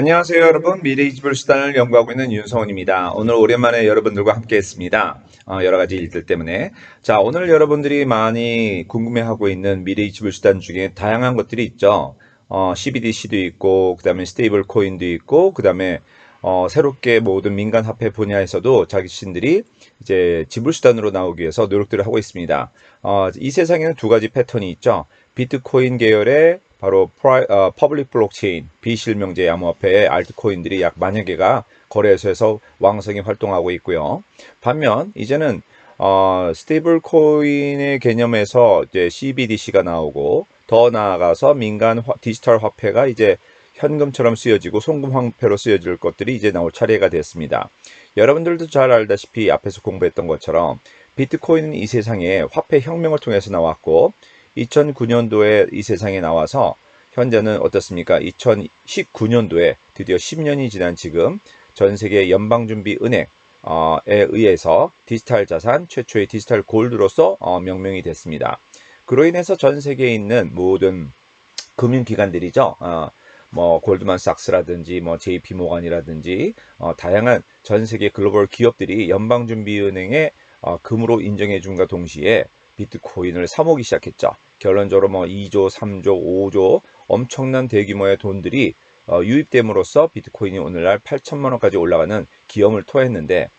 안녕하세요, 여러분. 미래 지불 수단을 연구하고 있는 윤성훈입니다. 오늘 오랜만에 여러분들과 함께 했습니다. 여러 가지 일들 때문에. 자, 오늘 여러분들이 많이 궁금해하고 있는 미래 지불 수단 중에 다양한 것들이 있죠. CBDC도 있고, 그 다음에 스테이블 코인도 있고, 그 다음에 새롭게 모든 민간 화폐 분야에서도 자신들이 이제 지불 수단으로 나오기 위해서 노력들을 하고 있습니다. 이 세상에는 두 가지 패턴이 있죠. 비트코인 계열의 바로 퍼블릭 블록체인 비실명제 암호화폐의 알트코인들이 약 만여 개가 거래소에서 왕성히 활동하고 있고요. 반면 이제는 스테이블 코인의 개념에서 이제 CBDC가 나오고 더 나아가서 민간 디지털 화폐가 이제 현금처럼 쓰여지고 송금 화폐로 쓰여질 것들이 이제 나올 차례가 됐습니다. 여러분들도 잘 알다시피 앞에서 공부했던 것처럼 비트코인은 이 세상에 화폐 혁명을 통해서 나왔고 2009년도에 이 세상에 나와서 현재는 어떻습니까? 2019년도에 드디어 10년이 지난 지금 전 세계 연방준비은행에 의해서 디지털 자산 최초의 디지털 골드로서 명명이 됐습니다. 그로 인해서 전 세계에 있는 모든 금융기관들이죠. 뭐 골드만삭스라든지 뭐 JP 모건이라든지 다양한 전 세계 글로벌 기업들이 연방준비은행에 금으로 인정해 준과 동시에 비트코인을 사모기 시작했죠. 결론적으로 뭐 2조, 3조, 5조 엄청난 대규모의 돈들이 유입됨으로써 비트코인이 오늘날 8천만 원까지 올라가는 기염을 토했는데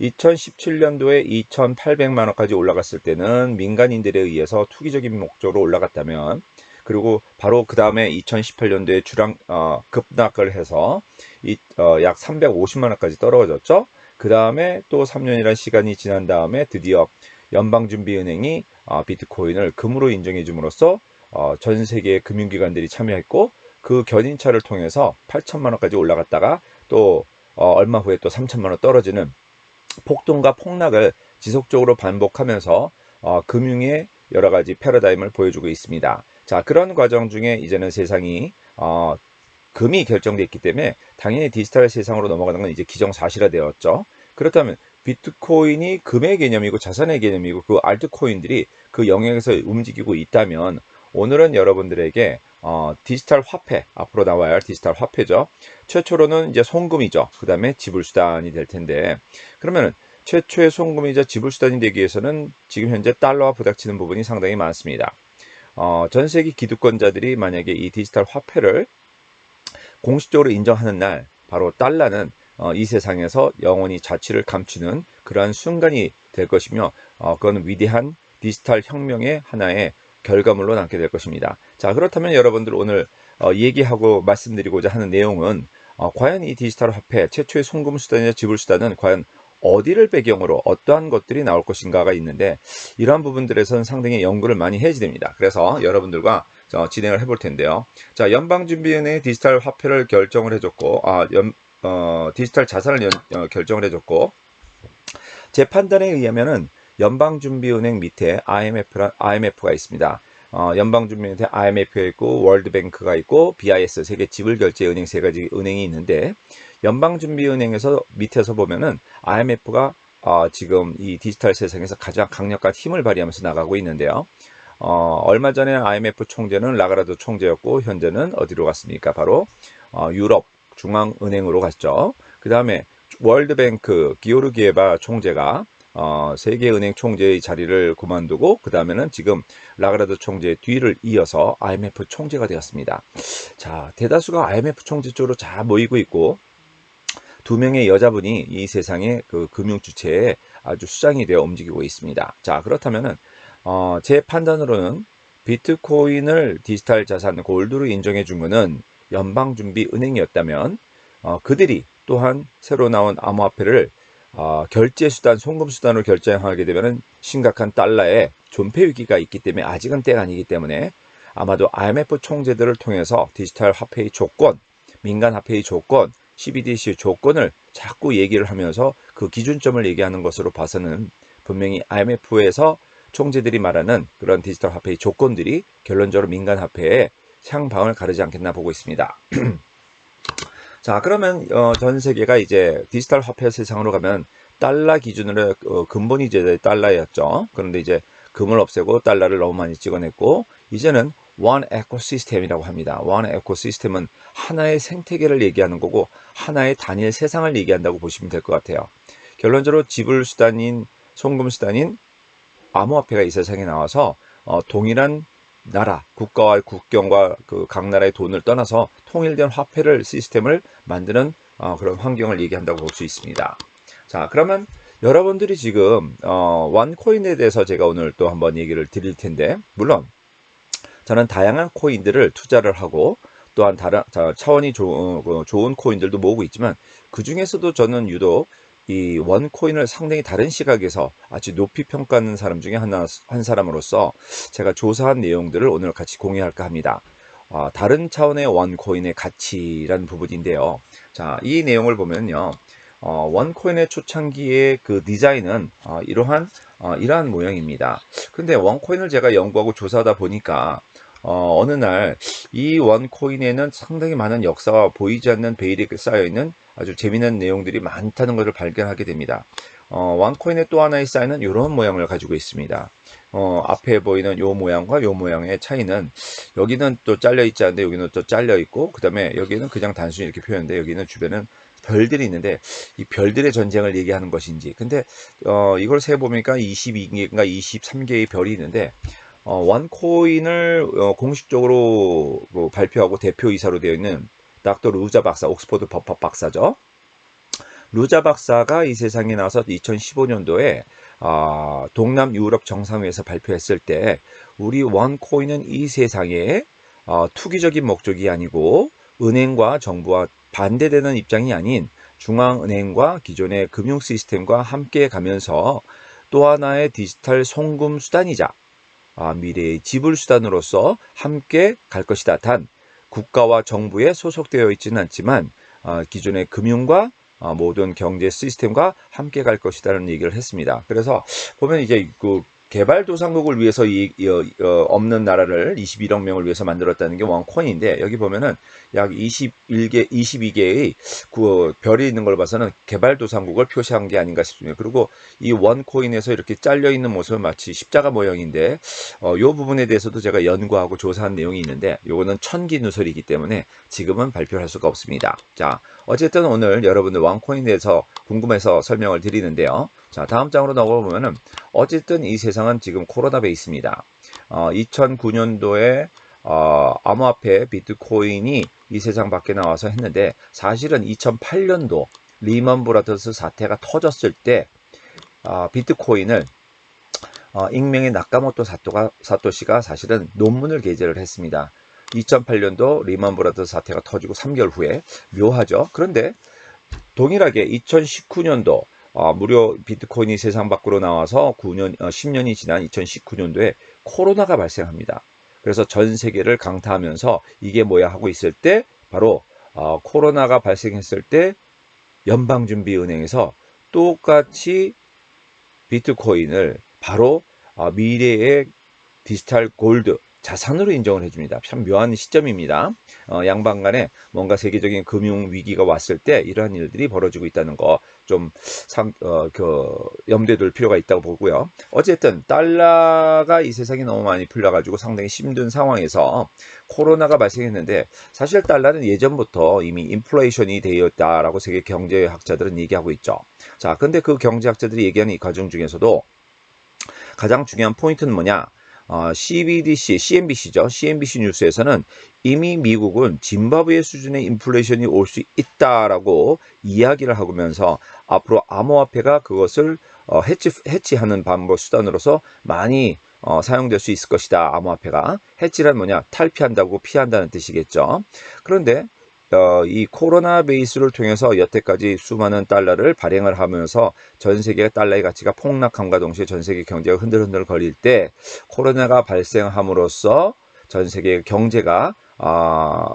2017년도에 2,800만 원까지 올라갔을 때는 민간인들에 의해서 투기적인 목적으로 올라갔다면 그리고 바로 그 다음에 2018년도에 급락을 해서 약 350만 원까지 떨어졌죠. 그 다음에 또 3년이라는 시간이 지난 다음에 드디어 연방준비은행이 비트코인을 금으로 인정해 줌으로써 전 세계의 금융기관들이 참여했고 그 견인차를 통해서 8천만 원까지 올라갔다가 또 얼마 후에 또 3천만 원 떨어지는 폭등과 폭락을 지속적으로 반복하면서 금융의 여러 가지 패러다임을 보여주고 있습니다. 자, 그런 과정 중에 이제는 세상이 금이 결정됐기 때문에 당연히 디지털 세상으로 넘어가는 건 이제 기정사실화되었죠. 그렇다면 비트코인이 금의 개념이고 자산의 개념이고 그 알트코인들이 그 영역에서 움직이고 있다면 오늘은 여러분들에게 디지털 화폐, 앞으로 나와야 할 디지털 화폐죠. 최초로는 이제 송금이죠. 그 다음에 지불수단이 될 텐데 그러면은 최초의 송금이자 지불수단이 되기 위해서는 지금 현재 달러와 부닥치는 부분이 상당히 많습니다. 전 세계 기득권자들이 만약에 이 디지털 화폐를 공식적으로 인정하는 날 바로 달러는 이 세상에서 영원히 자취를 감추는 그러한 순간이 될 것이며 그건 위대한 디지털 혁명의 하나의 결과물로 남게 될 것입니다. 자, 그렇다면 여러분들 오늘 얘기하고 말씀드리고자 하는 내용은 과연 이 디지털 화폐 최초의 송금 수단이나 지불 수단은 과연 어디를 배경으로 어떠한 것들이 나올 것인가가 있는데 이러한 부분들에서는 상당히 연구를 많이 해야지 됩니다. 그래서 여러분들과 진행을 해볼 텐데요. 자, 연방준비은행의 디지털 화폐를 결정을 해줬고 디지털 자산을 결정을 해줬고 제 판단에 의하면은 연방준비은행 밑에 IMF가 있습니다. 연방준비은행 밑에 IMF가 있고 월드뱅크가 있고 BIS 세계 지불결제은행 세 가지 은행이 있는데 연방준비은행에서 밑에서 보면은 IMF가 지금 이 디지털 세상에서 가장 강력한 힘을 발휘하면서 나가고 있는데요. 얼마 전에 IMF 총재는 라가르드 총재였고 현재는 어디로 갔습니까? 바로 유럽 중앙은행으로 갔죠. 그 다음에 월드뱅크 기오르기에바 총재가 세계은행 총재의 자리를 그만두고 그 다음에는 지금 라가르드 총재의 뒤를 이어서 IMF 총재가 되었습니다. 자, 대다수가 IMF 총재 쪽으로 잘 모이고 있고 두 명의 여자분이 이 세상의 그 금융 주체에 아주 수장이 되어 움직이고 있습니다. 자, 그렇다면은 제 판단으로는 비트코인을 디지털 자산 골드로 인정해 준 것은 연방준비은행이었다면 그들이 또한 새로 나온 암호화폐를 결제수단, 송금수단으로 결정하게 되면 심각한 달러의 존폐 위기가 있기 때문에 아직은 때가 아니기 때문에 아마도 IMF 총재들을 통해서 디지털 화폐의 조건, 민간 화폐의 조건, CBDC의 조건을 자꾸 얘기를 하면서 그 기준점을 얘기하는 것으로 봐서는 분명히 IMF에서 총재들이 말하는 그런 디지털 화폐의 조건들이 결론적으로 민간 화폐에 향방을 가르지 않겠나 보고 있습니다. 자, 그러면 전 세계가 이제 디지털 화폐 세상으로 가면 달러 기준으로 근본이 이제 달러였죠. 그런데 이제 금을 없애고 달러를 너무 많이 찍어냈고 이제는 원 에코시스템이라고 합니다. 원 에코시스템은 하나의 생태계를 얘기하는 거고 하나의 단일 세상을 얘기한다고 보시면 될 것 같아요. 결론적으로 지불 수단인 송금 수단인 암호화폐가 이 세상에 나와서 동일한 나라, 국가와 국경과 그 각 나라의 돈을 떠나서 통일된 화폐를 시스템을 만드는 그런 환경을 얘기한다고 볼 수 있습니다. 자, 그러면 여러분들이 지금 원코인에 대해서 제가 오늘 또 한번 얘기를 드릴 텐데, 물론 저는 다양한 코인들을 투자를 하고 또한 다른 차원이 좋은 코인들도 모으고 있지만 그 중에서도 저는 유독 이 원코인을 상당히 다른 시각에서 아주 높이 평가하는 사람 중에 한 사람으로서 제가 조사한 내용들을 오늘 같이 공유할까 합니다. 다른 차원의 원코인의 가치라는 부분인데요. 자, 이 내용을 보면요. 원코인의 초창기의 그 디자인은 이러한 모양입니다. 근데 원코인을 제가 연구하고 조사하다 보니까 어느 날 이 원코인에는 상당히 많은 역사와 보이지 않는 베일이 쌓여있는 아주 재미난 내용들이 많다는 것을 발견하게 됩니다. 원코인의 또 하나의 사인은 이런 모양을 가지고 있습니다. 앞에 보이는 요 모양과 요 모양의 차이는 여기는 또 잘려 있지 않은데 여기는 또 잘려 있고 그 다음에 여기는 그냥 단순히 이렇게 표현인데 여기는 주변은 별들이 있는데 이 별들의 전쟁을 얘기하는 것인지 근데 이걸 세보니까 22개인가 23개의 별이 있는데 원코인을 공식적으로 발표하고 대표이사로 되어 있는 닥터 루자 박사, 옥스퍼드 법학 박사죠. 루자 박사가 이 세상에 나와서 2015년도에 동남 유럽 정상회에서 발표했을 때 우리 원코인은 이 세상에 투기적인 목적이 아니고 은행과 정부와 반대되는 입장이 아닌 중앙은행과 기존의 금융 시스템과 함께 가면서 또 하나의 디지털 송금 수단이자 미래의 지불 수단으로서 함께 갈 것이다. 단 국가와 정부에 소속되어 있지는 않지만 기존의 금융과 모든 경제 시스템과 함께 갈 것이라는 얘기를 했습니다. 그래서 보면 이제 그 개발도상국을 위해서 없는 나라를 21억 명을 위해서 만들었다는 게 원코인인데 여기 보면은 약 22개의 그 별이 있는 걸 봐서는 개발도상국을 표시한 게 아닌가 싶습니다. 그리고 이 원코인에서 이렇게 잘려 있는 모습은 마치 십자가 모양인데 이 부분에 대해서도 제가 연구하고 조사한 내용이 있는데 요거는 천기 누설이기 때문에 지금은 발표를 할 수가 없습니다. 자, 어쨌든 오늘 여러분들 원코인에 대해서 궁금해서 설명을 드리는데요. 자, 다음 장으로 넘어가보면은 어쨌든 이 세상은 지금 코로나 베이스입니다. 2009년도에 암호화폐 비트코인이 이 세상 밖에 나와서 했는데 사실은 2008년도 리먼 브라더스 사태가 터졌을 때 비트코인을 익명의 나카모토 사토시가 사실은 논문을 게재를 했습니다. 2008년도 리먼 브라더스 사태가 터지고 3개월 후에 묘하죠. 그런데 동일하게 2019년도 무려 비트코인이 세상 밖으로 나와서 10년이 지난 2019년도에 코로나가 발생합니다. 그래서 전 세계를 강타하면서 이게 뭐야 하고 있을 때 바로 코로나가 발생했을 때 연방준비은행에서 똑같이 비트코인을 바로 미래의 디지털 골드 자산으로 인정을 해줍니다. 참 묘한 시점입니다. 양방 간에 뭔가 세계적인 금융 위기가 왔을 때 이러한 일들이 벌어지고 있다는 거 좀 염두에 둘 필요가 있다고 보고요. 어쨌든 달러가 이 세상에 너무 많이 풀려가지고 상당히 힘든 상황에서 코로나가 발생했는데 사실 달러는 예전부터 이미 인플레이션이 되어 있다라고 세계 경제학자들은 얘기하고 있죠. 자, 근데 그 경제학자들이 얘기하는 이 과정 중에서도 가장 중요한 포인트는 뭐냐? CNBC죠. CNBC 뉴스에서는 이미 미국은 짐바브웨 수준의 인플레이션이 올 수 있다라고 이야기를 하면서 앞으로 암호화폐가 그것을 해치하는 방법 수단으로서 많이 사용될 수 있을 것이다. 암호화폐가. 해치란 뭐냐? 탈피한다고 피한다는 뜻이겠죠. 그런데 이 코로나 베이스를 통해서 여태까지 수많은 달러를 발행을 하면서 전 세계 달러의 가치가 폭락함과 동시에 전 세계 경제가 흔들흔들 거릴 때 코로나가 발생함으로써 전 세계 경제가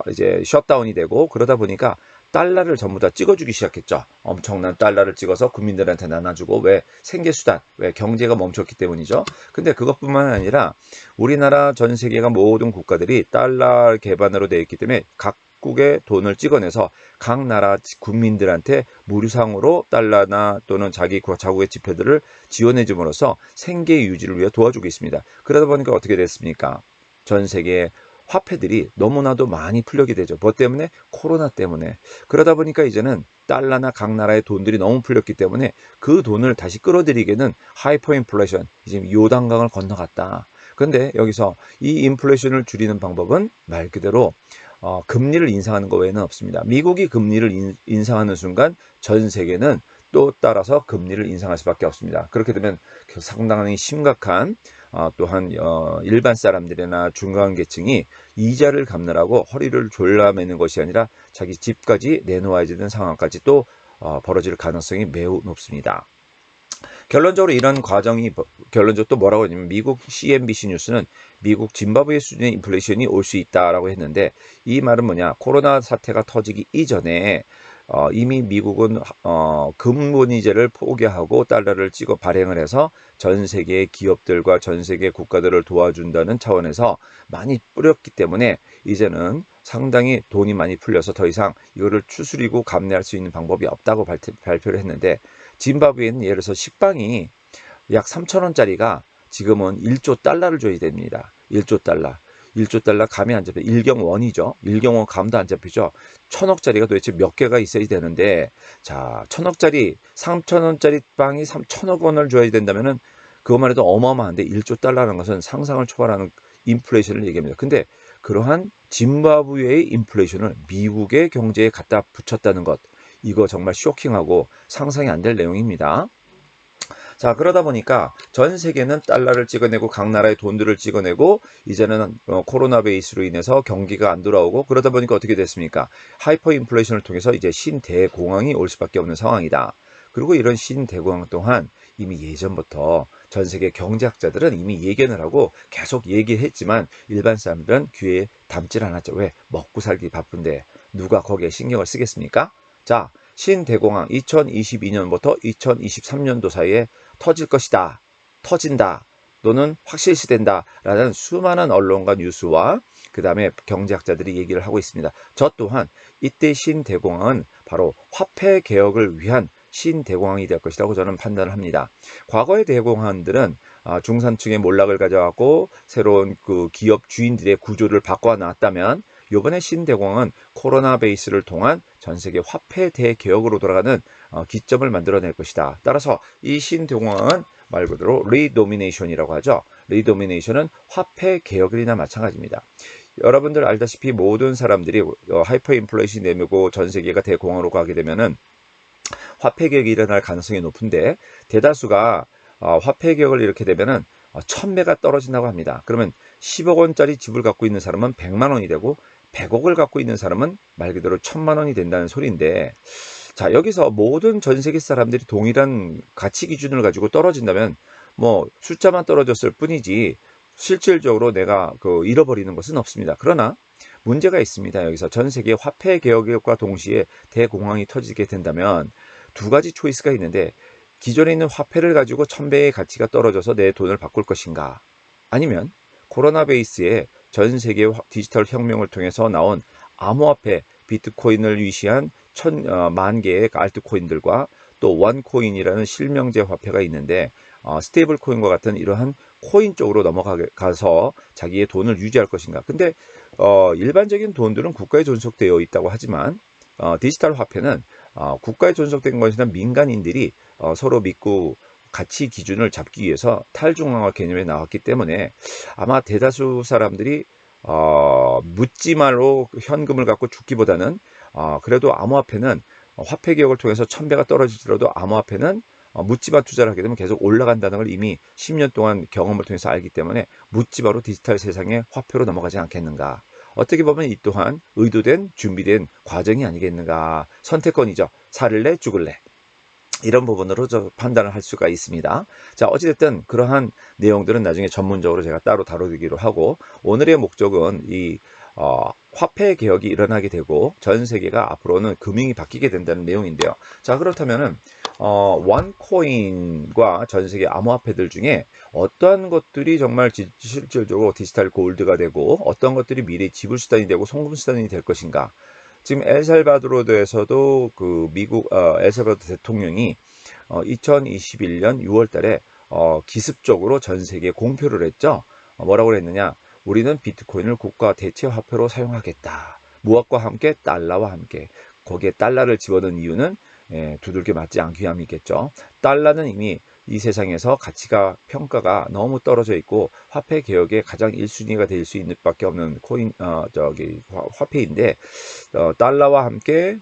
이제 셧다운이 되고 그러다 보니까 달러를 전부 다 찍어주기 시작했죠. 엄청난 달러를 찍어서 국민들한테 나눠주고 왜 생계수단, 왜 경제가 멈췄기 때문이죠. 근데 그것뿐만 아니라 우리나라 전 세계가 모든 국가들이 달러 기반으로 되어 있기 때문에 각국의 돈을 찍어내서 각 나라 국민들한테 무료상으로 달러나 또는 자국의 지폐들을 지원해 줌으로써 생계 유지를 위해 도와주고 있습니다. 그러다 보니까 어떻게 됐습니까? 전 세계 화폐들이 너무나도 많이 풀려게 되죠. 뭐 때문에? 코로나 때문에. 그러다 보니까 이제는 달러나 각 나라의 돈들이 너무 풀렸기 때문에 그 돈을 다시 끌어들이기에는 하이퍼 인플레이션, 이제 요단강을 건너갔다. 그런데 여기서 이 인플레이션을 줄이는 방법은 말 그대로 금리를 인상하는 것 외에는 없습니다. 미국이 금리를 인상하는 순간 전 세계는 또 따라서 금리를 인상할 수밖에 없습니다. 그렇게 되면 상당히 심각한 또한 일반 사람들이나 중간계층이 이자를 갚느라고 허리를 졸라매는 것이 아니라 자기 집까지 내놓아야 되는 상황까지 또 벌어질 가능성이 매우 높습니다. 결론적으로 이런 과정이 결론적으로 또 뭐라고 하냐면 미국 CNBC 뉴스는 미국 짐바브웨 수준의 인플레이션이 올 수 있다라고 했는데 이 말은 뭐냐? 코로나 사태가 터지기 이전에 이미 미국은 금본위제를 포기하고 달러를 찍어 발행을 해서 전 세계의 기업들과 전 세계 국가들을 도와준다는 차원에서 많이 뿌렸기 때문에 이제는 상당히 돈이 많이 풀려서 더 이상 이거를 추스리고 감내할 수 있는 방법이 없다고 발표를 했는데 짐바브웨는 예를 들어서 식빵이 약 3,000원짜리가 지금은 1조 달러를 줘야 됩니다. 1조 달러. 1조 달러 감이 안 잡혀. 일경원이죠. 일경원 감도 안 잡히죠. 1,000억짜리가 도대체 몇 개가 있어야 되는데, 자, 1,000억짜리, 3,000원짜리 빵이 3,000억 원을 줘야 된다면은 그것만 해도 어마어마한데 1조 달러라는 것은 상상을 초월하는 인플레이션을 얘기합니다. 근데 그러한 짐바브웨의 인플레이션을 미국의 경제에 갖다 붙였다는 것, 이거 정말 쇼킹하고 상상이 안 될 내용입니다. 자, 그러다 보니까 전 세계는 달러를 찍어내고 각 나라의 돈들을 찍어내고 이제는 코로나 베이스로 인해서 경기가 안 돌아오고 그러다 보니까 어떻게 됐습니까? 하이퍼 인플레이션을 통해서 이제 신대공황이 올 수밖에 없는 상황이다. 그리고 이런 신대공황 또한 이미 예전부터 전 세계 경제학자들은 이미 예견을 하고 계속 얘기했지만 일반 사람들은 귀에 담질 않았죠. 왜? 먹고 살기 바쁜데 누가 거기에 신경을 쓰겠습니까? 자, 신대공황 2022년부터 2023년도 사이에 터질 것이다. 터진다. 또는 확실시된다. 라는 수많은 언론과 뉴스와 그 다음에 경제학자들이 얘기를 하고 있습니다. 저 또한 이때 신대공황은 바로 화폐 개혁을 위한 신대공황이 될 것이라고 저는 판단을 합니다. 과거의 대공황들은 중산층의 몰락을 가져가고 새로운 그 기업 주인들의 구조를 바꿔놨다면 이번에 신대공황은 코로나 베이스를 통한 전 세계 화폐 대개혁으로 돌아가는 기점을 만들어낼 것이다. 따라서 이 신대공황은 말 그대로 리도미네이션이라고 하죠. 리도미네이션은 화폐 개혁이나 마찬가지입니다. 여러분들 알다시피 모든 사람들이 하이퍼 인플레이션이 내밀고 전 세계가 대공황으로 가게 되면은 화폐 개혁이 일어날 가능성이 높은데 대다수가 화폐 개혁을 이렇게 되면은 1,000배가 떨어진다고 합니다. 그러면 10억 원짜리 집을 갖고 있는 사람은 100만 원이 되고 100억을 갖고 있는 사람은 말 그대로 1,000만 원이 된다는 소리인데, 자, 여기서 모든 전 세계 사람들이 동일한 가치 기준을 가지고 떨어진다면 뭐 숫자만 떨어졌을 뿐이지 실질적으로 내가 잃어버리는 것은 없습니다. 그러나 문제가 있습니다. 여기서 전 세계 화폐 개혁과 동시에 대공황이 터지게 된다면 두 가지 초이스가 있는데, 기존에 있는 화폐를 가지고 1,000배의 가치가 떨어져서 내 돈을 바꿀 것인가, 아니면 코로나 베이스에 전 세계 디지털 혁명을 통해서 나온 암호화폐 비트코인을 위시한 1,000만 개의 알트코인들과 또 원코인이라는 실명제 화폐가 있는데 스테이블 코인과 같은 이러한 코인 쪽으로 넘어가서 자기의 돈을 유지할 것인가. 근데 일반적인 돈들은 국가에 존속되어 있다고 하지만 디지털 화폐는 국가에 존속된 것이나 민간인들이 서로 믿고 가치 기준을 잡기 위해서 탈중앙화 개념에 나왔기 때문에 아마 대다수 사람들이 묻지마로 현금을 갖고 죽기보다는 그래도 암호화폐는 화폐 개혁을 통해서 1,000배가 떨어지더라도 암호화폐는 묻지마 투자를 하게 되면 계속 올라간다는 걸 이미 10년 동안 경험을 통해서 알기 때문에 묻지마로 디지털 세상의 화폐로 넘어가지 않겠는가. 어떻게 보면 이 또한 의도된 준비된 과정이 아니겠는가. 선택권이죠. 살을래 죽을래. 이런 부분으로 판단을 할 수가 있습니다. 자, 어찌됐든 그러한 내용들은 나중에 전문적으로 제가 따로 다루기로 하고, 오늘의 목적은 이 화폐 개혁이 일어나게 되고 전 세계가 앞으로는 금융이 바뀌게 된다는 내용인데요. 자, 그렇다면은 원코인과 전 세계 암호화폐들 중에 어떠한 것들이 정말 실질적으로 디지털 골드가 되고 어떤 것들이 미래의 지불수단이 되고 송금수단이 될 것인가. 지금 엘살바도르에서도 미국 엘살바도르 대통령이 2021년 6월 달에 기습적으로 전 세계에 공표를 했죠. 뭐라고 했느냐? 우리는 비트코인을 국가 대체 화폐로 사용하겠다. 무엇과 함께? 달러와 함께. 거기에 달러를 집어넣은 이유는 두들겨 맞지 않기 위함이겠죠. 달러는 이미 이 세상에서 가치가 평가가 너무 떨어져 있고 화폐 개혁의 가장 1순위가 될 수 있는 밖에 없는 화폐인데 달러와 함께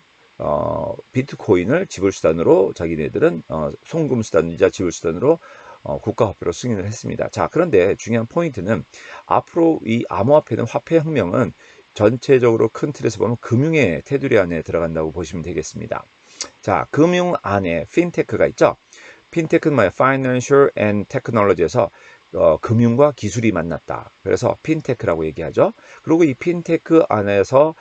비트코인을 지불수단으로 자기네들은 송금수단이자 지불수단으로 국가화폐로 승인을 했습니다. 자, 그런데 중요한 포인트는 앞으로 이 암호화폐는 화폐혁명은 전체적으로 큰 틀에서 보면 금융의 테두리 안에 들어간다고 보시면 되겠습니다. 자, 금융 안에 핀테크가 있죠. 핀테크는 뭐예요? Financial and Technology에서 금융과 기술이 만났다. 그래서 핀테크라고 얘기하죠. 그리고 이 핀테크 안에서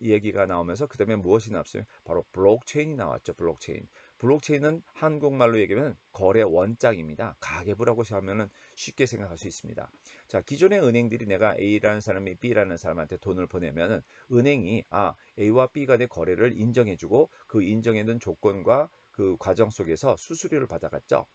얘기가 나오면서 그 다음에 무엇이 나왔어요? 바로 블록체인이 나왔죠. 블록체인. 블록체인은 한국말로 얘기하면 거래 원장입니다. 가계부라고 하면은 쉽게 생각할 수 있습니다. 자, 기존의 은행들이 내가 A라는 사람이 B라는 사람한테 돈을 보내면은 은행이 A와 B 간의 거래를 인정해주고 그 인정해둔 조건과 그 과정 속에서 수수료를 받아갔죠.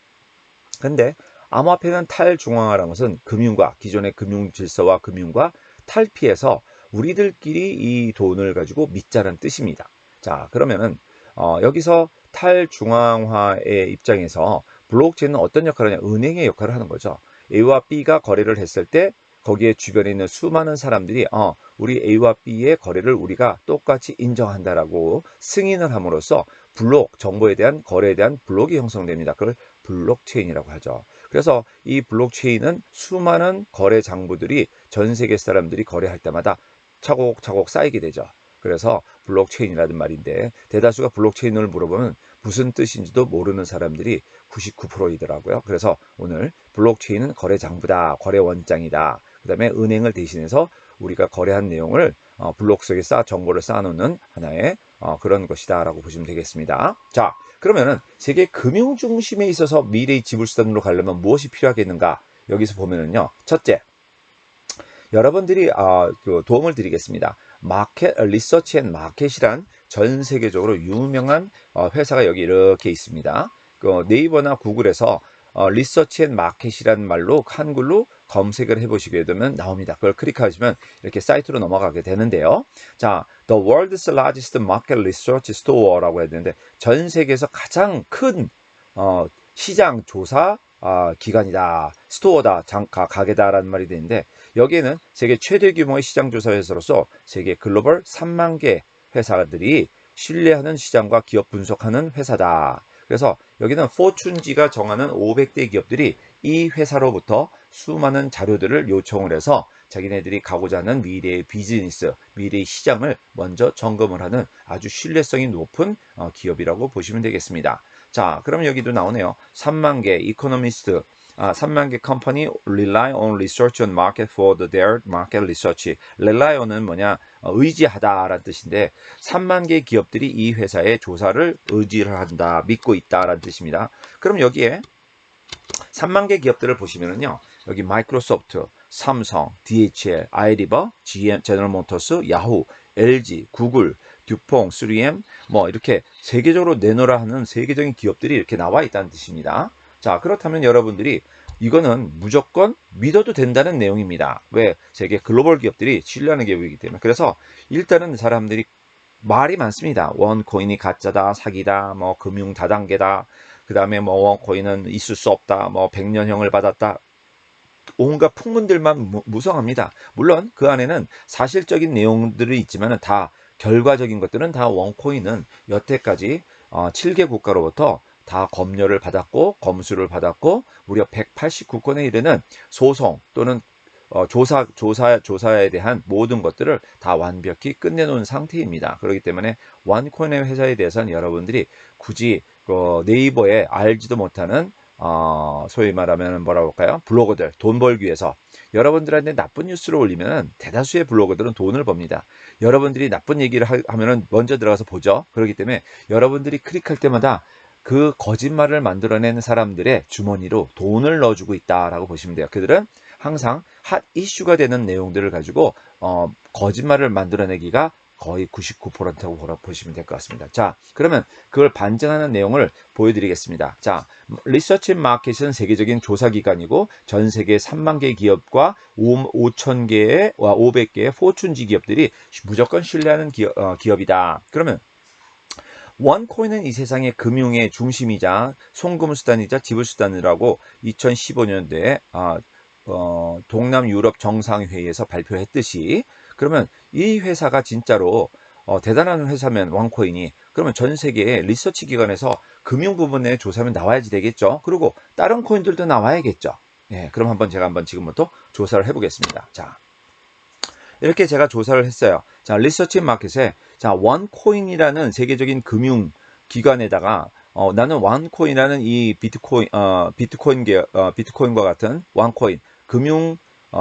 근데 암호화폐는 탈중앙화라는 것은 금융과 기존의 금융 질서와 금융과 탈피해서 우리들끼리 이 돈을 가지고 믿자는 뜻입니다. 자, 그러면은 여기서 탈중앙화의 입장에서 블록체인은 어떤 역할을 하냐? 은행의 역할을 하는 거죠. A와 B가 거래를 했을 때 거기에 주변에 있는 수많은 사람들이 우리 A와 B의 거래를 우리가 똑같이 인정한다라고 승인을 함으로써 블록, 정보에 대한 거래에 대한 블록이 형성됩니다. 그걸 블록체인이라고 하죠. 그래서 이 블록체인은 수많은 거래 장부들이 전 세계 사람들이 거래할 때마다 차곡차곡 쌓이게 되죠. 그래서 블록체인이라는 말인데 대다수가 블록체인을 물어보면 무슨 뜻인지도 모르는 사람들이 99%이더라고요. 그래서 오늘 블록체인은 거래 장부다, 거래 원장이다. 그 다음에 은행을 대신해서 우리가 거래한 내용을 블록 속에 정보를 쌓아놓는 하나의 그런 것이다 라고 보시면 되겠습니다. 자, 그러면은 세계 금융 중심에 있어서 미래의 지불수단으로 가려면 무엇이 필요하겠는가? 여기서 보면은요, 첫째, 여러분들이 도움을 드리겠습니다. 마켓 리서치 앤 마켓이란 전 세계적으로 유명한 회사가 여기 이렇게 있습니다. 네이버나 구글에서 리서치 앤 마켓이라는 말로 한글로 검색을 해보시게 되면 나옵니다. 그걸 클릭하시면 이렇게 사이트로 넘어가게 되는데요. 자, The World's Largest Market Research Store라고 해야 되는데 전 세계에서 가장 큰 시장 조사 기관이다. 스토어다. 가게다라는 말이 되는데 여기에는 세계 최대 규모의 시장 조사 회사로서 세계 글로벌 3만 개 회사들이 신뢰하는 시장과 기업 분석하는 회사다. 그래서 여기는 포춘지가 정하는 500대 기업들이 이 회사로부터 수많은 자료들을 요청을 해서 자기네들이 가고자 하는 미래의 비즈니스, 미래의 시장을 먼저 점검을 하는 아주 신뢰성이 높은 기업이라고 보시면 되겠습니다. 자, 그럼 여기도 나오네요. 3만 개 이코노미스트, 3만 개 컴퍼니 rely on research on market for their market research. rely on은 뭐냐? 의지하다라는 뜻인데 3만 개 기업들이 이 회사의 조사를 의지를 한다, 믿고 있다라는 뜻입니다. 그럼 여기에 3만 개 기업들을 보시면은요. 여기 마이크로소프트, 삼성, DHL, 아이리버, GM, 제너럴모터스, 야후, LG, 구글, 듀퐁, 3M 뭐 이렇게 세계적으로 내놓으라 하는 세계적인 기업들이 이렇게 나와 있다는 뜻입니다. 자, 그렇다면 여러분들이 이거는 무조건 믿어도 된다는 내용입니다. 왜? 세계 글로벌 기업들이 신뢰하는 기업이기 때문에. 그래서 일단은 사람들이 말이 많습니다. 원코인이 가짜다, 사기다, 뭐 금융 다단계다. 그 다음에 뭐 원코인은 있을 수 없다, 뭐 100년형을 받았다. 온갖 풍문들만 무성합니다. 물론 그 안에는 사실적인 내용들이 있지만 다 결과적인 것들은 다 원코인은 여태까지 7개 국가로부터 다 검열을 받았고 검수를 받았고 무려 189건에 이르는 소송 또는 조사에 대한 모든 것들을 다 완벽히 끝내놓은 상태입니다. 그렇기 때문에 원코인의 회사에 대해서는 여러분들이 굳이 네이버에 알지도 못하는 소위 말하면 뭐라고 할까요? 블로거들, 돈 벌기 위해서 여러분들한테 나쁜 뉴스를 올리면 대다수의 블로거들은 돈을 법니다. 여러분들이 나쁜 얘기를 하면은 먼저 들어가서 보죠. 그렇기 때문에 여러분들이 클릭할 때마다 그 거짓말을 만들어내는 사람들의 주머니로 돈을 넣어주고 있다라고 보시면 돼요. 그들은 항상 핫 이슈가 되는 내용들을 가지고 거짓말을 만들어내기가 거의 99%라고 보시면 될 것 같습니다. 자, 그러면 그걸 반증하는 내용을 보여드리겠습니다. 자, 리서치 마켓은 세계적인 조사기관이고 전 세계 3만 개 기업과 500개의 포춘지 기업들이 무조건 신뢰하는 기업이다. 그러면 원코인은 이 세상의 금융의 중심이자 송금수단이자 지불수단이라고 2015년도에 동남 유럽 정상회의에서 발표했듯이, 그러면 이 회사가 진짜로 대단한 회사면 원코인이, 그러면 전 세계의 리서치 기관에서 금융 부분에 조사하면 나와야지 되겠죠. 그리고 다른 코인들도 나와야겠죠. 예, 그럼 제가 한번 지금부터 조사를 해보겠습니다. 자, 이렇게 제가 조사를 했어요. 자, 리서치 마켓에, 자, 원코인이라는 세계적인 금융 기관에다가, 나는 원코인이라는 이 비트코인과 같은 원코인, 금융,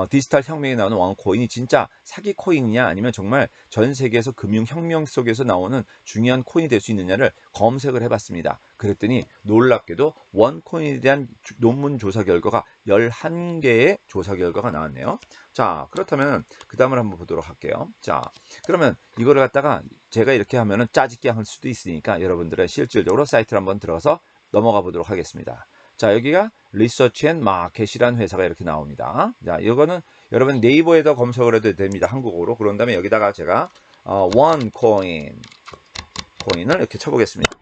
디지털 혁명에 나오는 원코인이 진짜 사기 코인이냐, 아니면 정말 전 세계에서 금융 혁명 속에서 나오는 중요한 코인이 될 수 있느냐를 검색을 해봤습니다. 그랬더니 놀랍게도 원코인에 대한 논문 조사 결과가 11개의 조사 결과가 나왔네요. 자, 그렇다면 그 다음을 한번 보도록 할게요. 자, 그러면 이거를 갖다가 제가 이렇게 하면은 짜집기 할 수도 있으니까 여러분들은 실질적으로 사이트를 한번 들어가서 넘어가 보도록 하겠습니다. 자, 여기가 리서치 앤 마켓이라는 회사가 이렇게 나옵니다. 자, 이거는 여러분 네이버에다 검색을 해도 됩니다. 한국어로. 그런 다음에 여기다가 제가 원코인을 이렇게 쳐보겠습니다.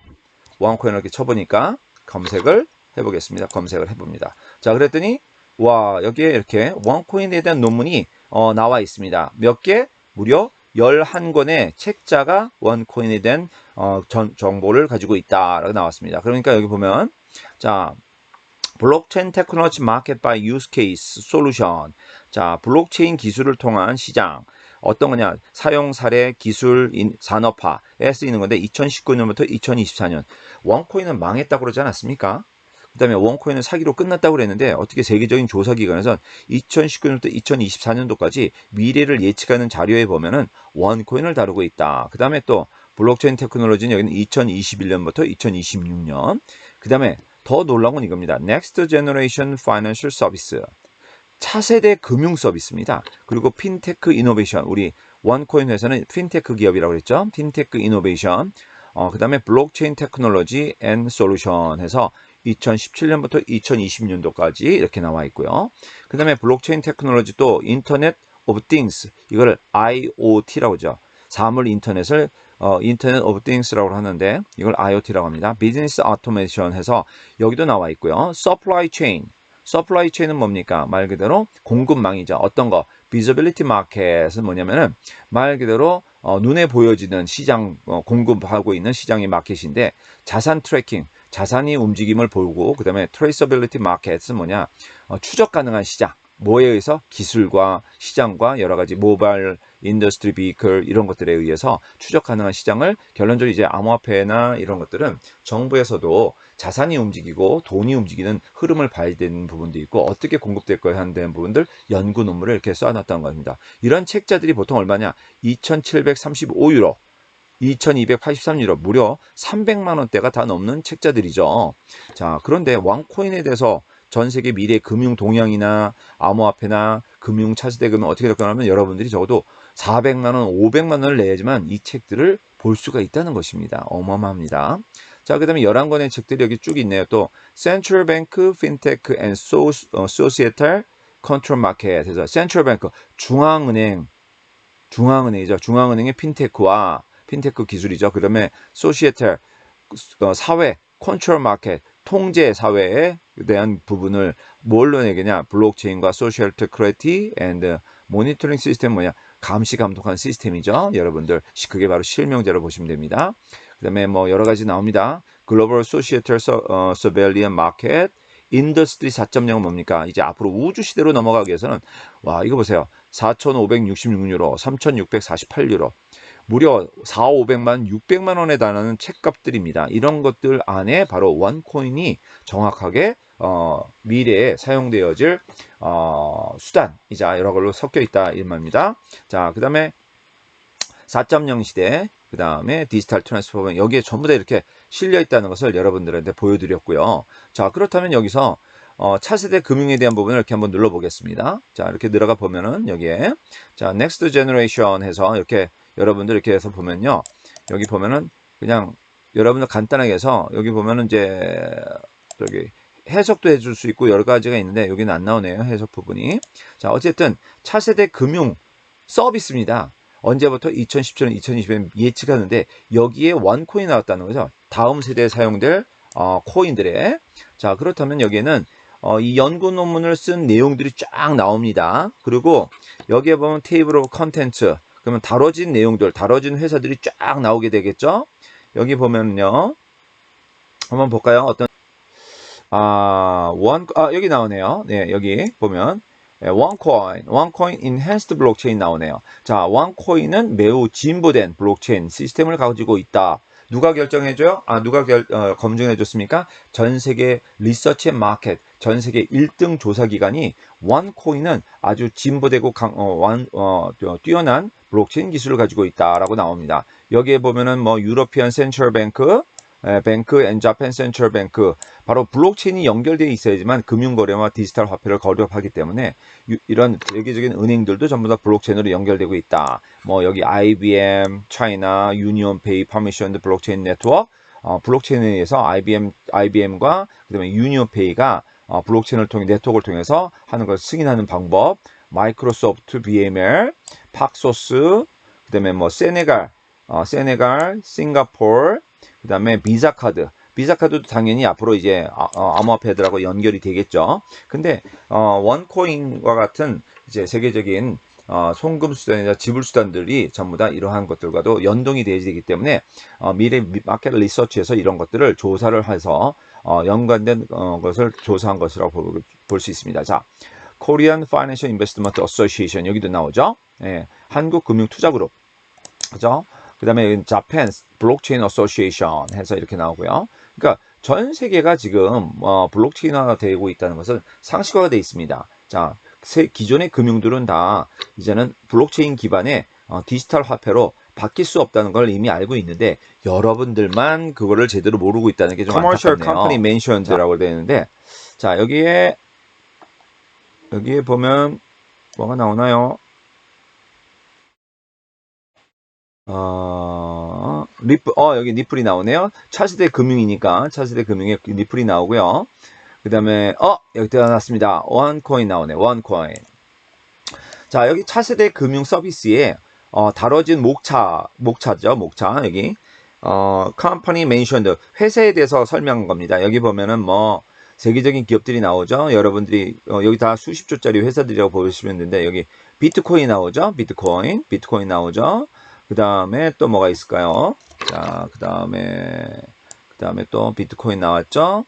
원코인을 이렇게 쳐보니까 검색을 해보겠습니다. 검색을 해봅니다. 자, 그랬더니 와, 여기에 이렇게 원코인에 대한 논문이 나와 있습니다. 몇 개? 무려 11권의 책자가 원코인에 대한 정보를 가지고 있다라고 나왔습니다. 그러니까 여기 보면, 자, 블록체인 테크놀로지 마켓 바이 유스 케이스 솔루션. 자, 블록체인 기술을 통한 시장. 어떤 거냐? 사용 사례, 기술, 산업화에 쓰이는 건데 2019년부터 2024년. 원코인은 망했다고 그러지 않았습니까? 그 다음에 원코인은 사기로 끝났다고 그랬는데 어떻게 세계적인 조사기관에선 2019년부터 2024년도까지 미래를 예측하는 자료에 보면은 원코인을 다루고 있다. 그 다음에 또 블록체인 테크놀로지는 여기는 2021년부터 2026년. 그 다음에 더 놀라운 건 이겁니다. Next Generation Financial Service. 차세대 금융 서비스입니다. 그리고 핀테크 이노베이션. 우리 원코인 회사는 핀테크 기업이라고 그랬죠. 핀테크 이노베이션. 그 다음에 블록체인 테크놀로지 앤 솔루션 해서 2017년부터 2020년도까지 이렇게 나와 있고요. 그 다음에 블록체인 테크놀로지 또 인터넷 오브 띵스. 이거를 IoT라고 하죠. 사물 인터넷을 인터넷 오브 띵스라고 하는데 이걸 IoT라고 합니다. 비즈니스 오토메이션 해서 여기도 나와 있고요. 서플라이 체인. 서플라이 체인은 뭡니까? 말 그대로 공급망이죠. 어떤 거? 비저빌리티 마켓은 뭐냐면은 말 그대로 눈에 보여지는 시장, 공급하고 있는 시장의 마켓인데, 자산 트래킹, 자산이 움직임을 보고, 그 다음에 트레이서빌리티 마켓은 뭐냐? 추적 가능한 시장. 뭐에 의해서? 기술과 시장과 여러 가지 모바일, 인더스트리 비클 이런 것들에 의해서 추적 가능한 시장을, 결론적으로 이제 암호화폐나 이런 것들은 정부에서도 자산이 움직이고 돈이 움직이는 흐름을 봐야 되는 부분도 있고 어떻게 공급될 거야 하는 부분들 연구 논문을 이렇게 써놨다는 겁니다. 이런 책자들이 보통 얼마냐? 2,735유로. 2,283유로, 무려 300만 원대가 다 넘는 책자들이죠. 자, 그런데 원코인에 대해서 전 세계 미래 금융 동향이나 암호화폐나 금융 차세대 금융 어떻게 될 거냐면 여러분들이 적어도 400만 원, 500만 원을 내야지만 이 책들을 볼 수가 있다는 것입니다. 어마어마합니다. 자, 그 다음에 11권의 책들이 여기 쭉 있네요. 또 Central Bank, Fintech and Societal Control Market 해서 Central Bank, 중앙은행이죠. 중앙은행의 핀테크와 핀테크 기술이죠. 그 다음에 Societal, 사회, Control Market, 통제 사회에 대한 부분을 뭘로 내겠냐? 블록체인과 소셜 세큐리티 앤드 모니터링 시스템 뭐냐? 감시 감독한 시스템이죠. 여러분들 그게 바로 실명제로 보시면 됩니다. 그다음에 뭐 여러 가지 나옵니다. 글로벌 소시에털 서베일리언 마켓, 인더스트리 4.0은 뭡니까? 이제 앞으로 우주 시대로 넘어가기 위해서는 와, 이거 보세요. 4,566유로, 3,648유로. 무려 4,500만, 600만 원에 달하는 책값들입니다. 이런 것들 안에 바로 원코인이 정확하게 미래에 사용되어질 수단이자 여러 걸로 섞여 있다 이 말입니다. 자, 그 다음에 4.0 시대, 그 다음에 디지털 트랜스포머, 여기에 전부 다 이렇게 실려 있다는 것을 여러분들한테 보여드렸고요. 자, 그렇다면 여기서 차세대 금융에 대한 부분을 이렇게 한번 눌러보겠습니다. 자, 이렇게 들어가 보면은 여기에 자, Next Generation 해서 이렇게 여러분들 이렇게 해서 보면요. 여기 보면은 그냥 여러분들 간단하게 해서 여기 보면은 이제 저기 해석도 해줄 수 있고 여러 가지가 있는데 여기는 안 나오네요. 해석 부분이. 자, 어쨌든 차세대 금융 서비스입니다. 언제부터? 2017년, 2020년 예측하는데 여기에 원코인이 나왔다는 거죠. 다음 세대에 사용될 코인들의. 자, 그렇다면 여기에는 이 연구 논문을 쓴 내용들이 쫙 나옵니다. 그리고 여기에 보면 테이블 오브 컨텐츠, 그러면 다뤄진 내용들, 다뤄진 회사들이 쫙 나오게 되겠죠. 여기 보면요. 한번 볼까요? 여기 나오네요. 네, 여기 보면 원코인 인핸스드 블록체인 나오네요. 자, 원코인은 매우 진보된 블록체인 시스템을 가지고 있다. 누가 결정해줘요? 누가 검증해줬습니까? 전 세계 리서치 앤 마켓, 전 세계 1등 조사기관이 원코인은 아주 진보되고 뛰어난 블록체인 기술을 가지고 있다라고 나옵니다. 여기에 보면은 뭐 유러피안 센트럴 뱅크 앤 자펜 센트럴 뱅크, 바로 블록체인이 연결되어 있어야지만 금융거래와 디지털 화폐를 거래하기 때문에 이런 세계적인 은행들도 전부 다 블록체인으로 연결되고 있다. 뭐 여기 IBM, 차이나, 유니온페이, 퍼미션드 블록체인 네트워크, 블록체인에 의해서 IBM과 그다음에 유니온페이가 블록체인을 통해 네트워크를 통해서 하는 것을 승인하는 방법, 마이크로소프트, VMware, 팍소스, 그다음에 뭐 세네갈, 싱가포르, 그 다음에 비자카드도 당연히 앞으로 이제 암호화폐들하고 연결이 되겠죠. 근데 원코인과 같은 이제 세계적인 송금수단이나 지불수단들이 전부 다 이러한 것들과도 연동이 되기 때문에 미래 마켓 리서치에서 이런 것들을 조사를 해서 연관된 것을 조사한 것이라고 볼 수 있습니다. 자, Korean Financial Investment Association 여기도 나오죠. 예, 한국금융투자그룹, 그죠? 그 다음에 자펜 블록체인 어소시에이션 해서 이렇게 나오고요. 그러니까 전 세계가 지금 블록체인화가 되고 있다는 것은 상식화가 되어 있습니다. 자, 기존의 금융들은 다 이제는 블록체인 기반의 디지털 화폐로 바뀔 수 없다는 걸 이미 알고 있는데 여러분들만 그거를 제대로 모르고 있다는 게 좀 안타깝네요. Commercial Company Mentioned라고 되어 있는데, 자, 여기에 보면 뭐가 나오나요? 여기 리플이 나오네요. 차세대 금융이니까 차세대 금융에 리플이 나오고요. 그 다음에 여기 나왔습니다. 원코인 나오네. 원코인. 자, 여기 차세대 금융 서비스에 다뤄진 목차죠. 목차 여기 company mentioned, 회사에 대해서 설명한 겁니다. 여기 보면은 뭐 세계적인 기업들이 나오죠. 여러분들이 여기 다 수십 조짜리 회사들이라고 보시면 되는데 여기 비트코인 나오죠. 비트코인 나오죠. 그 다음에 또 뭐가 있을까요? 자, 그 다음에 또 비트코인 나왔죠?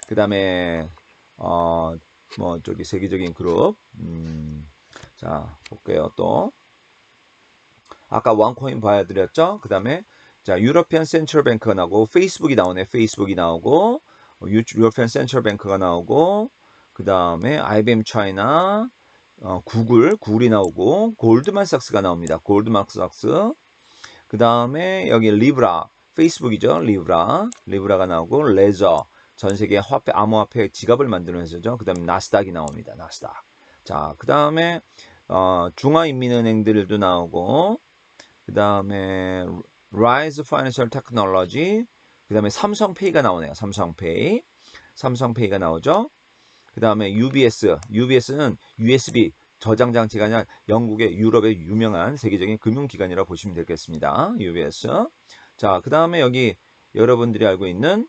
그 다음에, 저기 세계적인 그룹. 자, 볼게요, 또. 아까 원코인 봐드렸죠? 그 다음에, 자, 유러피안 센트럴 뱅크가 나오고, 페이스북이 나오네. 페이스북이 나오고, 유러피안 센트럴 뱅크가 나오고, 그 다음에 IBM 차이나, 구글이 나오고, 골드만삭스가 나옵니다. 골드만삭스. 그 다음에 여기 리브라, 페이스북이죠. 리브라가 나오고, 레저, 전 세계 화폐, 암호화폐 지갑을 만드는 회사죠. 그 다음에 나스닥이 나옵니다. 나스닥. 자, 그 다음에 중화인민은행들도 나오고, 그 다음에 Rise Financial Technology, 그 다음에 삼성페이가 나오네요. 삼성페이가 나오죠. 그 다음에 UBS는 USB 저장 장치가 아니라 영국의 유럽의 유명한 세계적인 금융기관이라고 보시면 되겠습니다. UBS. 자, 그 다음에 여기 여러분들이 알고 있는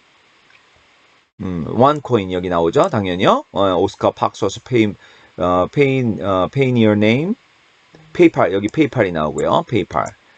원코인 여기 나오죠. 당연히요. 오스카 팍소스 Payoneer Name, 페이팔, 여기 페이팔이 나오고요.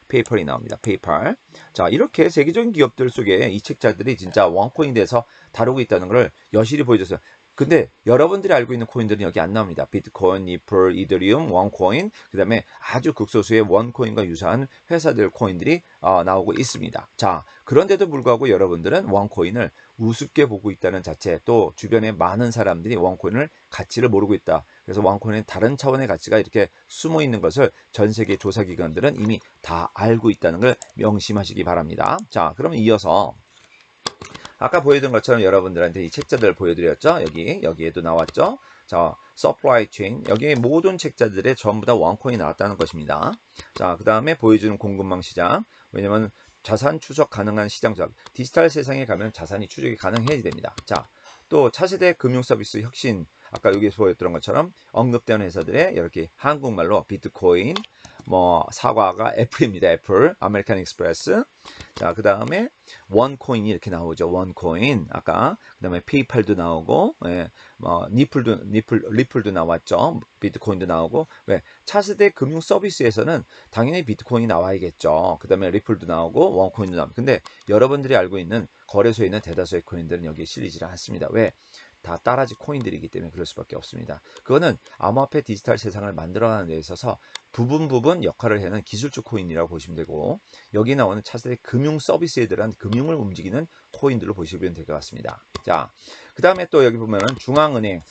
페이팔이 나옵니다. 페이팔. 자, 이렇게 세계적인 기업들 속에 이 책자들이 진짜 원코인에 대해서 다루고 있다는 걸 여실히 보여줬어요. 근데 여러분들이 알고 있는 코인들은 여기 안 나옵니다. 비트코인, 리플, 이더리움, 원코인, 그 다음에 아주 극소수의 원코인과 유사한 회사들 코인들이 나오고 있습니다. 자, 그런데도 불구하고 여러분들은 원코인을 우습게 보고 있다는 자체, 또 주변에 많은 사람들이 원코인을 가치를 모르고 있다. 그래서 원코인의 다른 차원의 가치가 이렇게 숨어 있는 것을 전 세계 조사기관들은 이미 다 알고 있다는 걸 명심하시기 바랍니다. 자, 그러면 이어서 아까 보여드린 것처럼 여러분들한테 이 책자들을 보여드렸죠. 여기에도 나왔죠. 자, supply chain, 여기 모든 책자들에 전부 다 원코인이 나왔다는 것입니다. 자, 그 다음에 보여주는 공급망 시장. 왜냐면 자산 추적 가능한 시장 조작. 디지털 세상에 가면 자산이 추적이 가능해야 됩니다. 자, 또 차세대 금융 서비스 혁신, 아까 여기서 보였던 것처럼 언급되는 회사들의 이렇게 한국말로 비트코인, 뭐 사과가 애플입니다. 애플, 아메리칸 익스프레스. 자, 그 다음에 원코인이 이렇게 나오죠. 원코인. 아까 그다음에 페이팔도 나오고, 예, 뭐 리플도 나왔죠. 비트코인도 나오고. 왜? 차세대 금융 서비스에서는 당연히 비트코인이 나와야겠죠. 그다음에 리플도 나오고 원코인도 나오고. 근데 여러분들이 알고 있는 거래소에 있는 대다수의 코인들은 여기에 실리지 않습니다. 왜? 다 따라지 코인들이기 때문에 그럴 수밖에 없습니다. 그거는 암호화폐 디지털 세상을 만들어가는 데 있어서 부분 역할을 하는 기술적 코인이라고 보시면 되고, 여기 나오는 차세대 금융 서비스에 대한 금융을 움직이는 코인들로 보시면 될 것 같습니다. 자, 그 다음에 또 여기 보면은 중앙은행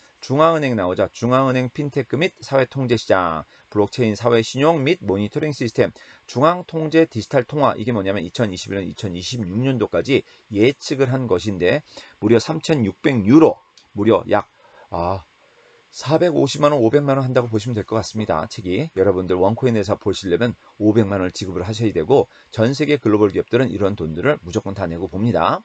나오죠. 중앙은행 핀테크 및 사회통제시장, 블록체인 사회신용 및 모니터링 시스템, 중앙통제 디지털 통화. 이게 뭐냐면 2021년, 2026년도까지 예측을 한 것인데 무려 3,600유로, 무려 약 450만 원, 500만 원 한다고 보시면 될 것 같습니다. 책이. 여러분들 원코인에서 보시려면 500만 원을 지급을 하셔야 되고, 전 세계 글로벌 기업들은 이런 돈들을 무조건 다 내고 봅니다.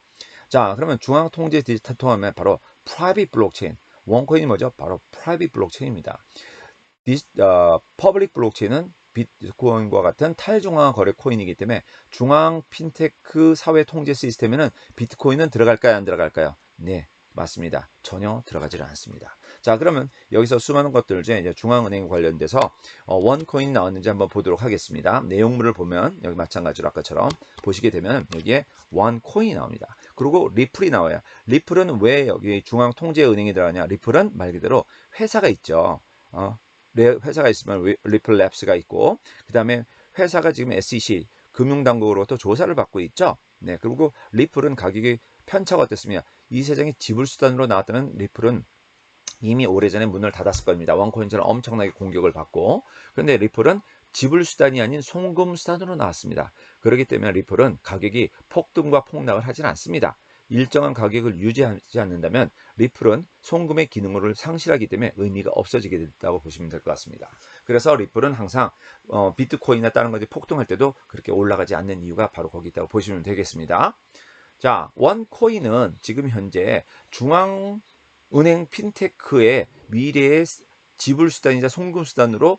자, 그러면 중앙통제 디지털 통화면 바로 프라이빗 블록체인. 원코인이 뭐죠? 바로 프라이빗 블록체인입니다. 퍼블릭 블록체인은 비트코인과 같은 탈중앙 거래 코인이기 때문에 중앙 핀테크 사회 통제 시스템에는 비트코인은 들어갈까요? 안 들어갈까요? 네, 맞습니다. 전혀 들어가지를 않습니다. 자, 그러면 여기서 수많은 것들 중에 이제 중앙은행 관련돼서 원코인이 나왔는지 한번 보도록 하겠습니다. 내용물을 보면 여기 마찬가지로 아까처럼 보시게 되면 여기에 원코인이 나옵니다. 그리고 리플이 나와요. 리플은 왜 여기 중앙통제은행이 들어가냐? 리플은 말 그대로 회사가 있죠. 회사가 있으면 리플랩스가 있고, 그 다음에 회사가 지금 SEC 금융당국으로부터 조사를 받고 있죠. 네, 그리고 리플은 가격이 편차가 어떻습니까? 이 세상에 지불수단으로 나왔다는 리플은 이미 오래전에 문을 닫았을 겁니다. 원코인처럼 엄청나게 공격을 받고. 그런데 리플은 지불수단이 아닌 송금수단으로 나왔습니다. 그렇기 때문에 리플은 가격이 폭등과 폭락을 하진 않습니다. 일정한 가격을 유지하지 않는다면 리플은 송금의 기능을 상실하기 때문에 의미가 없어지게 됐다고 보시면 될 것 같습니다. 그래서 리플은 항상 비트코인이나 다른 것이 폭등할 때도 그렇게 올라가지 않는 이유가 바로 거기 있다고 보시면 되겠습니다. 자, 원코인은 지금 현재 중앙은행 핀테크의 미래의 지불수단이자 송금수단으로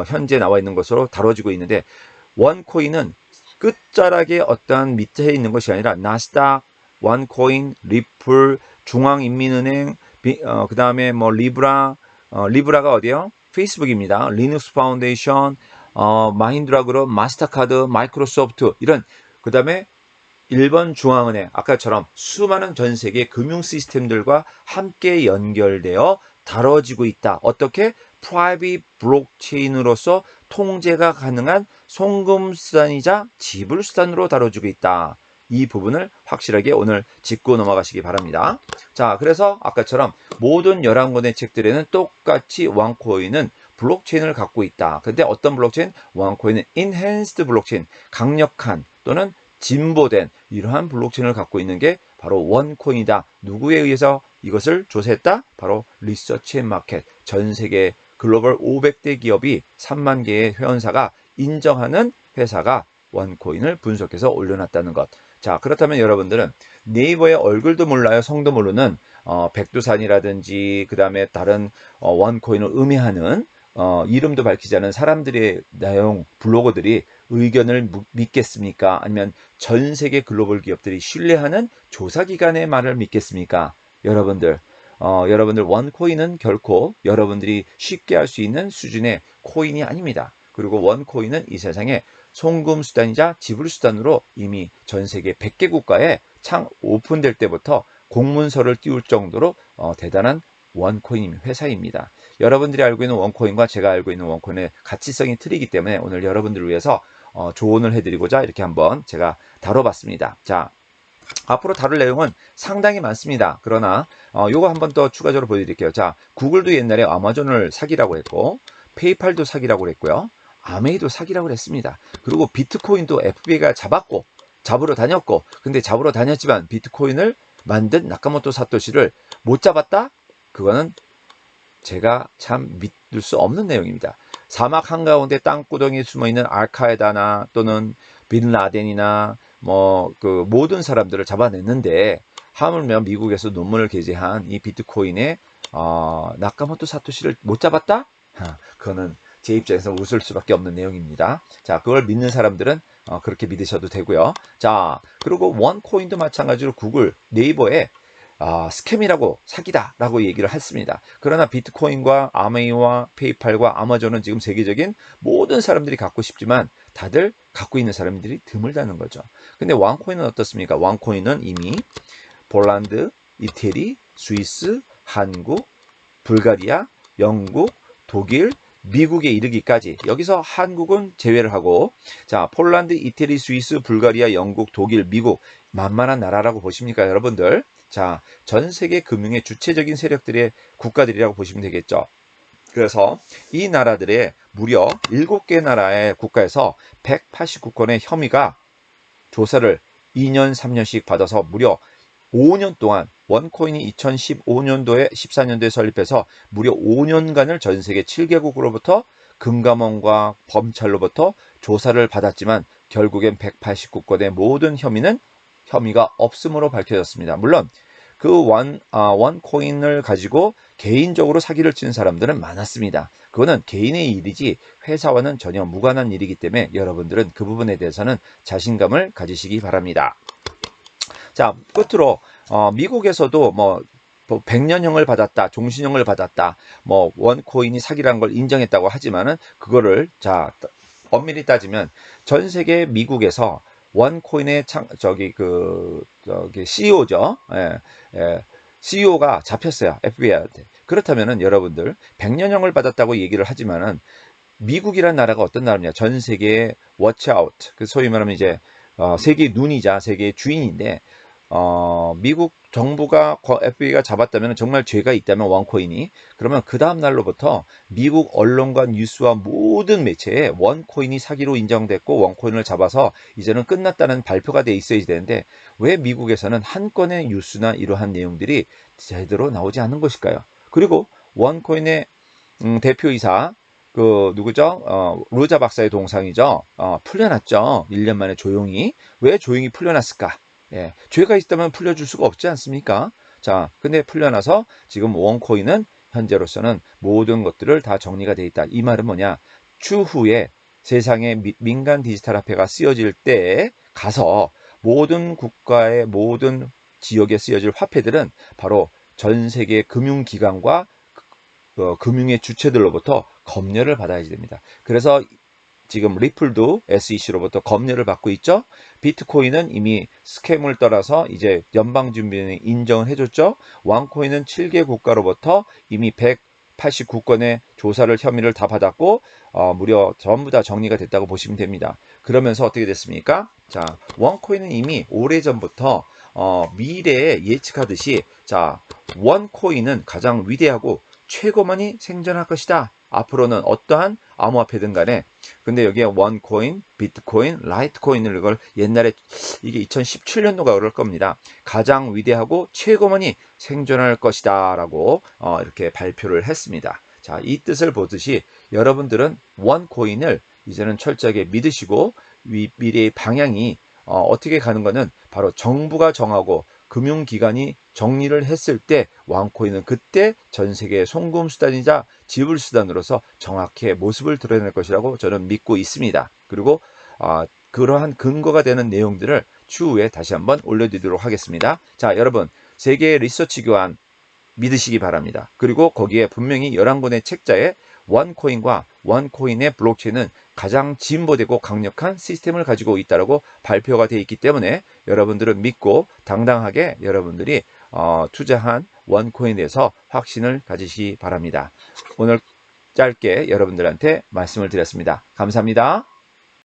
현재 나와 있는 것으로 다뤄지고 있는데, 원코인은 끝자락에 어떠한 밑에 있는 것이 아니라 나스닥, 원코인, 리플, 중앙인민은행, 그 다음에 뭐 리브라가 어디요? 페이스북입니다. 리눅스 파운데이션, 마힌드라 그룹, 마스터카드, 마이크로소프트, 이런, 그 다음에 일본 중앙은행, 아까처럼 수많은 전 세계 금융 시스템들과 함께 연결되어 다뤄지고 있다. 어떻게? 프라이빗 블록체인으로서 통제가 가능한 송금수단이자 지불수단으로 다뤄지고 있다. 이 부분을 확실하게 오늘 짚고 넘어가시기 바랍니다. 자, 그래서 아까처럼 모든 11권의 책들에는 똑같이 원코인은 블록체인을 갖고 있다. 근데 어떤 블록체인? 원코인은 enhanced 블록체인, 강력한 또는 진보된 이러한 블록체인을 갖고 있는 게 바로 원코인이다. 누구에 의해서 이것을 조사했다? 바로 리서치 앤 마켓, 전 세계 글로벌 500대 기업이 3만 개의 회원사가 인정하는 회사가 원코인을 분석해서 올려놨다는 것. 자, 그렇다면 여러분들은 네이버의 얼굴도 몰라요, 성도 모르는 백두산이라든지 그 다음에 다른 원코인을 음해하는 이름도 밝히지 않은 사람들의 내용 블로거들이 의견을 믿겠습니까? 아니면 전 세계 글로벌 기업들이 신뢰하는 조사기관의 말을 믿겠습니까? 여러분들 원코인은 결코 여러분들이 쉽게 할 수 있는 수준의 코인이 아닙니다. 그리고 원코인은 이 세상에 송금수단이자 지불수단으로 이미 전 세계 100개 국가에 오픈될 때부터 공문서를 띄울 정도로 대단한 원코인 회사입니다. 여러분들이 알고 있는 원코인과 제가 알고 있는 원코인의 가치성이 틀리기 때문에 오늘 여러분들을 위해서 조언을 해드리고자 이렇게 한번 제가 다뤄봤습니다. 자, 앞으로 다룰 내용은 상당히 많습니다. 그러나 요거 한번 더 추가적으로 보여드릴게요. 자, 구글도 옛날에 아마존을 사기라고 했고, 페이팔도 사기라고 했고요, 아메이도 사기라고 했습니다. 그리고 비트코인도 FBI가 잡으러 다녔고, 근데 잡으러 다녔지만 비트코인을 만든 나카모토 사토시를 못 잡았다? 그거는 제가 참 믿을 수 없는 내용입니다. 사막 한가운데 땅구덩이에 숨어있는 알카에다나 또는 빈라덴이나 그 모든 사람들을 잡아냈는데 하물며 미국에서 논문을 게재한 이 비트코인의 나카모토 사토시를 못 잡았다? 그거는 제 입장에서 웃을 수밖에 없는 내용입니다. 자, 그걸 믿는 사람들은 그렇게 믿으셔도 되고요. 자, 그리고 원코인도 마찬가지로 구글, 네이버에 스캠이라고 사기다라고 얘기를 했습니다. 그러나 비트코인과 아메이와 페이팔과 아마존은 지금 세계적인 모든 사람들이 갖고 싶지만 다들 갖고 있는 사람들이 드물다는 거죠. 근데 원코인은 어떻습니까? 원코인은 이미 폴란드, 이태리, 스위스, 한국, 불가리아, 영국, 독일, 미국에 이르기까지, 여기서 한국은 제외를 하고, 자, 폴란드, 이태리, 스위스, 불가리아, 영국, 독일, 미국, 만만한 나라라고 보십니까, 여러분들? 자, 전 세계 금융의 주체적인 세력들의 국가들이라고 보시면 되겠죠. 그래서 이 나라들의 무려 7개 나라의 국가에서 189건의 혐의가 조사를 2년, 3년씩 받아서 무려 5년 동안, 원코인이 2015년도에 14년도에 설립해서 무려 5년간을 전 세계 7개국으로부터 금감원과 검찰로부터 조사를 받았지만 결국엔 189건의 모든 혐의가 없음으로 밝혀졌습니다. 물론 그 원코인을 가지고 개인적으로 사기를 친 사람들은 많았습니다. 그거는 개인의 일이지 회사와는 전혀 무관한 일이기 때문에 여러분들은 그 부분에 대해서는 자신감을 가지시기 바랍니다. 자, 끝으로 미국에서도 100년형을 받았다, 종신형을 받았다, 원코인이 사기라는 걸 인정했다고 하지만은 그거를 자 엄밀히 따지면 전 세계 미국에서 원코인의 CEO죠. CEO가 잡혔어요. FBI한테. 그렇다면은 여러분들 100년형을 받았다고 얘기를 하지만은 미국이란 나라가 어떤 나라냐? 전 세계의 워치아웃, 그 소위 말하면 이제 세계의 눈이자 세계의 주인인데 미국 정부가 FBI가 잡았다면 정말 죄가 있다면 원코인이, 그러면 그 다음 날로부터 미국 언론과 뉴스와 모든 매체에 원코인이 사기로 인정됐고 원코인을 잡아서 이제는 끝났다는 발표가 돼 있어야 되는데 왜 미국에서는 한 건의 뉴스나 이러한 내용들이 제대로 나오지 않는 것일까요? 그리고 원코인의 대표이사 누구죠? 루자 박사의 동상이죠. 풀려났죠. 1년 만에 조용히. 왜 조용히 풀려났을까? 예, 죄가 있다면 풀려줄 수가 없지 않습니까? 자, 근데 풀려나서 지금 원코인은 현재로서는 모든 것들을 다 정리가 돼 있다. 이 말은 뭐냐? 추후에 세상에 민간 디지털 화폐가 쓰여질 때 가서 모든 국가의 모든 지역에 쓰여질 화폐들은 바로 전 세계 금융기관과 금융의 주체들로부터 검열을 받아야 됩니다. 그래서 지금 리플도 SEC로부터 검열을 받고 있죠. 비트코인은 이미 스캠을 떠나서 이제 연방준비원이 인정을 해줬죠. 원코인은 7개 국가로부터 이미 189건의 혐의를 다 받았고 무려 전부 다 정리가 됐다고 보시면 됩니다. 그러면서 어떻게 됐습니까? 자, 원코인은 이미 오래전부터 미래에 예측하듯이 자, 원코인은 가장 위대하고 최고만이 생존할 것이다. 앞으로는 어떠한 암호화폐든 간에. 근데 여기에 원코인, 비트코인, 라이트코인을 이걸 옛날에 이게 2017년도가 그럴 겁니다. 가장 위대하고 최고만이 생존할 것이다 라고 이렇게 발표를 했습니다. 자, 이 뜻을 보듯이 여러분들은 원코인을 이제는 철저하게 믿으시고 미래의 방향이 어떻게 가는 거는 바로 정부가 정하고 금융기관이 정리를 했을 때 원코인은 그때 전 세계의 송금수단이자 지불수단으로서 정확히 모습을 드러낼 것이라고 저는 믿고 있습니다. 그리고 그러한 근거가 되는 내용들을 추후에 다시 한번 올려드리도록 하겠습니다. 자, 여러분, 세계 리서치 교환 믿으시기 바랍니다. 그리고 거기에 분명히 11권의 책자에 원코인과 원코인의 블록체인은 가장 진보되고 강력한 시스템을 가지고 있다고 발표가 되어 있기 때문에 여러분들은 믿고 당당하게 여러분들이 투자한 원코인에 대해서 확신을 가지시기 바랍니다. 오늘 짧게 여러분들한테 말씀을 드렸습니다. 감사합니다.